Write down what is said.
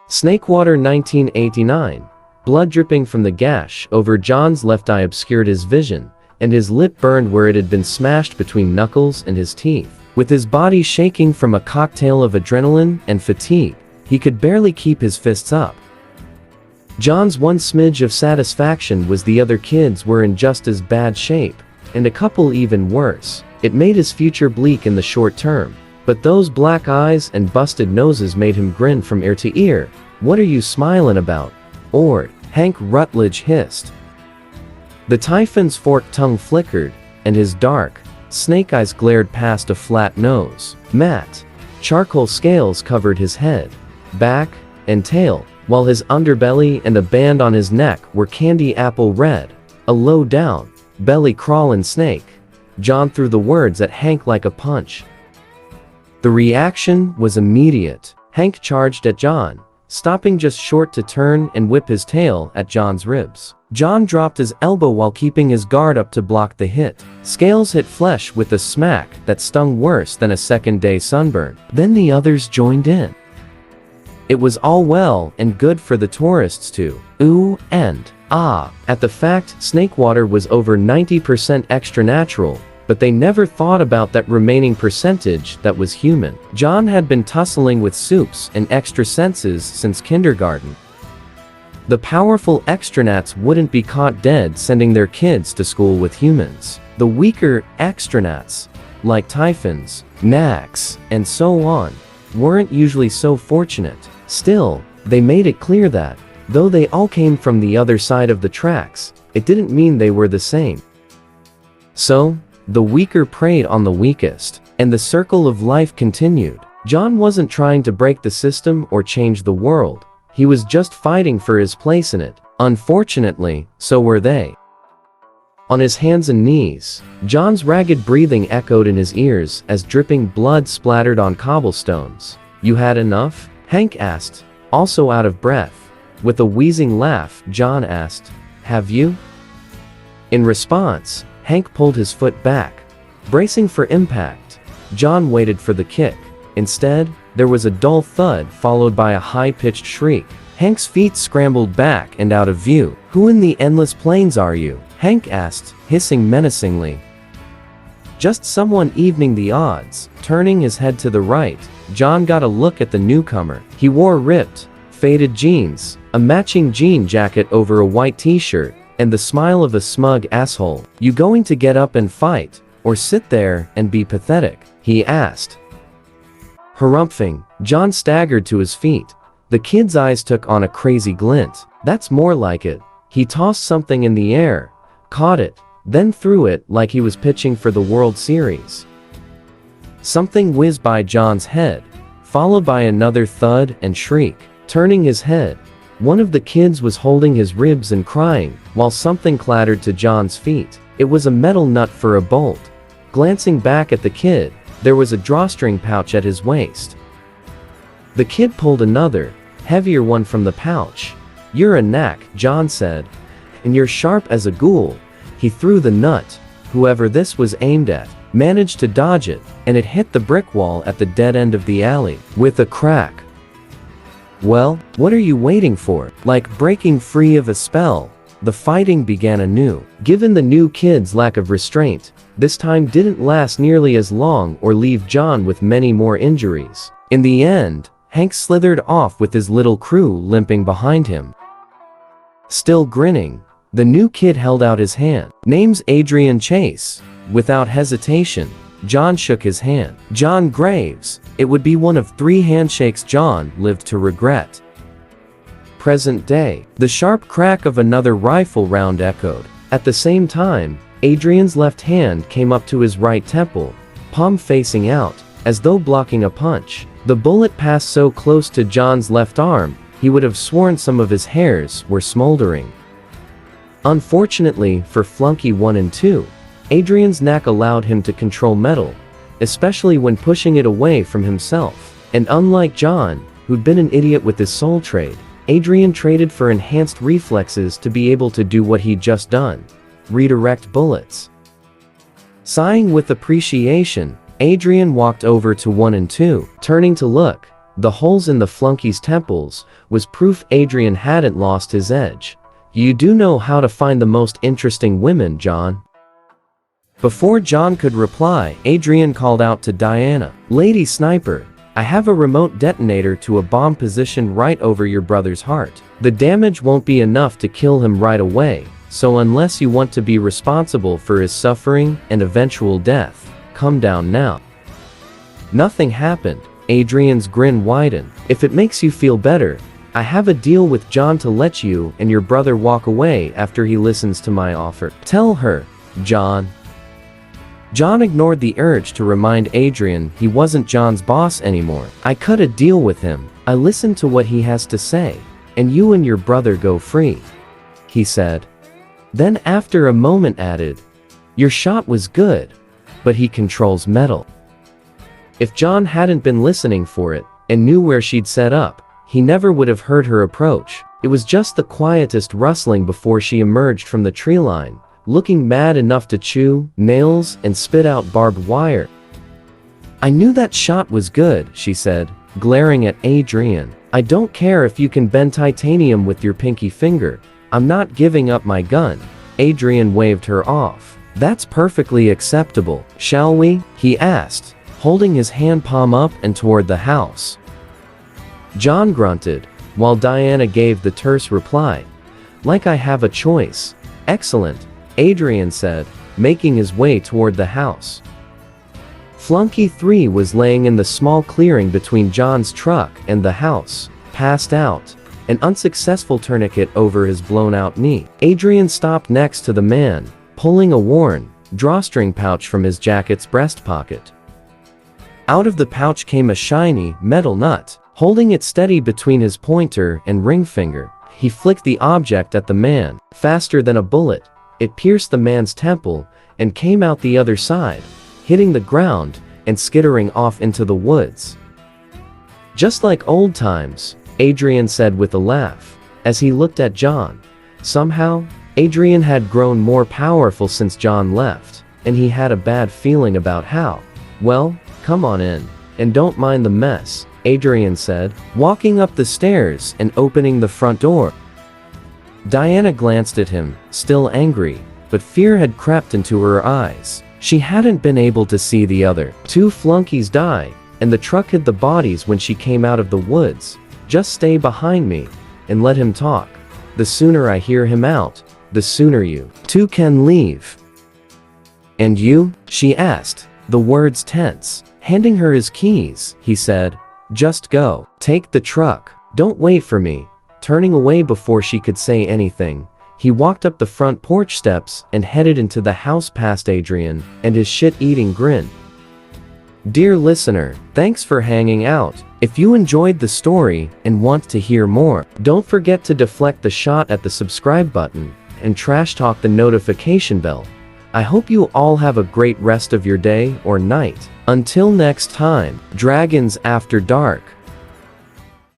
Snakewater 1989. Blood dripping from the gash over John's left eye obscured his vision, and his lip burned where it had been smashed between knuckles and his teeth. With his body shaking from a cocktail of adrenaline and fatigue, he could barely keep his fists up. John's one smidge of satisfaction was the other kids were in just as bad shape, and a couple even worse. It made his future bleak in the short term, but those black eyes and busted noses made him grin from ear to ear. "What are you smiling about?" Or, Hank Rutledge hissed. The Typhon's forked tongue flickered, and his dark, snake eyes glared past a flat nose. Matte, charcoal scales covered his head, back, and tail, while his underbelly and a band on his neck were candy apple red. A low down, belly crawlin' snake. John threw the words at Hank like a punch. The reaction was immediate. Hank charged at John, stopping just short to turn and whip his tail at John's ribs. John dropped his elbow while keeping his guard up to block the hit. Scales hit flesh with a smack that stung worse than a second-day sunburn. Then the others joined in. It was all well and good for the tourists to ooh and ah at the fact Snakewater was over 90% extra natural, but they never thought about that remaining percentage that was human. John had been tussling with soups and extra senses since kindergarten. The powerful extranats wouldn't be caught dead sending their kids to school with humans. The weaker extranats, like Typhons, Nags, and so on, weren't usually so fortunate. Still, they made it clear that, though they all came from the other side of the tracks, it didn't mean they were the same. So, the weaker preyed on the weakest, and the circle of life continued. John wasn't trying to break the system or change the world. He was just fighting for his place in it. Unfortunately, so were they. On his hands and knees, John's ragged breathing echoed in his ears as dripping blood splattered on cobblestones. "You had enough?" Hank asked, also out of breath. With a wheezing laugh, John asked, "Have you?" In response, Hank pulled his foot back. Bracing for impact, John waited for the kick. Instead, there was a dull thud followed by a high-pitched shriek. Hank's feet scrambled back and out of view. "Who in the endless plains are you?" Hank asked, hissing menacingly. "Just someone evening the odds." Turning his head to the right, John got a look at the newcomer. He wore ripped, faded jeans, a matching jean jacket over a white t-shirt, and the smile of a smug asshole. "You going to get up and fight, or sit there and be pathetic?" he asked. Harumphing, John staggered to his feet. The kid's eyes took on a crazy glint. "That's more like it." He tossed something in the air, caught it, then threw it like he was pitching for the World Series. Something whizzed by John's head, followed by another thud and shriek. Turning his head, one of the kids was holding his ribs and crying, while something clattered to John's feet. It was a metal nut for a bolt. Glancing back at the kid, there was a drawstring pouch at his waist. The kid pulled another, heavier one from the pouch. "You're a knack," John said. "And you're sharp as a ghoul." He threw the nut. Whoever this was aimed at managed to dodge it, and it hit the brick wall at the dead end of the alley with a crack. Well, what are you waiting for? Like breaking free of a spell, the fighting began anew. Given the new kid's lack of restraint, this time didn't last nearly as long or leave John with many more injuries. In the end, Hank slithered off with his little crew limping behind him. Still grinning, the new kid held out his hand. "Name's Adrian Chase." Without hesitation, John shook his hand. John Graves. It would be one of 3 handshakes John lived to regret. Present day. The sharp crack of another rifle round echoed. At the same time, Adrian's left hand came up to his right temple, palm facing out, as though blocking a punch. The bullet passed so close to John's left arm, he would have sworn some of his hairs were smoldering. Unfortunately for Flunky 1 and 2, Adrian's knack allowed him to control metal, especially when pushing it away from himself. And unlike John, who'd been an idiot with his soul trade, Adrian traded for enhanced reflexes to be able to do what he'd just done: redirect bullets. Sighing with appreciation, Adrian walked over to 1 and 2. Turning to look, The holes in the flunkey's temples was proof Adrian hadn't lost his edge. You do know how to find the most interesting women, John. Before John could reply, Adrian called out to Diana. Lady Sniper, I have a remote detonator to a bomb position right over your brother's heart. The damage won't be enough to kill him right away, so unless you want to be responsible for his suffering and eventual death, come down now. Nothing happened. Adrian's grin widened. If it makes you feel better, I have a deal with John to let you and your brother walk away after he listens to my offer. Tell her, John. John ignored the urge to remind Adrian he wasn't John's boss anymore. I cut a deal with him. I listened to what he has to say, and you and your brother go free, he said. Then after a moment added, your shot was good, but he controls metal. If John hadn't been listening for it, and knew where she'd set up, he never would have heard her approach. It was just the quietest rustling before she emerged from the tree line, looking mad enough to chew nails and spit out barbed wire. I knew that shot was good, she said, glaring at Adrian. I don't care if you can bend titanium with your pinky finger. I'm not giving up my gun. Adrian waved her off. That's perfectly acceptable. Shall we? He asked, holding his hand palm up and toward the house. John grunted, while Diana gave the terse reply. Like I have a choice. Excellent, Adrian said, making his way toward the house. Flunky 3 was laying in the small clearing between John's truck and the house, passed out, an unsuccessful tourniquet over his blown-out knee. Adrian stopped next to the man, pulling a worn drawstring pouch from his jacket's breast pocket. Out of the pouch came a shiny, metal nut. Holding it steady between his pointer and ring finger, he flicked the object at the man. Faster than a bullet, it pierced the man's temple and came out the other side, hitting the ground and skittering off into the woods. Just like old times, Adrian said with a laugh, as he looked at John. Somehow, Adrian had grown more powerful since John left, and he had a bad feeling about how. Well, come on in, and don't mind the mess, Adrian said, walking up the stairs and opening the front door. Diana glanced at him, still angry, but fear had crept into her eyes. She hadn't been able to see the other two flunkies die, and the truck hid the bodies when she came out of the woods. Just stay behind me, and let him talk. The sooner I hear him out, the sooner you two can leave. And you? She asked, the words tense. Handing her his keys, he said, just go. Take the truck. Don't wait for me. Turning away before she could say anything, he walked up the front porch steps and headed into the house past Adrian and his shit-eating grin. Dear listener, thanks for hanging out. If you enjoyed the story and want to hear more, don't forget to deflect the shot at the subscribe button and trash talk the notification bell. I hope you all have a great rest of your day or night. Until next time, Dragons After Dark.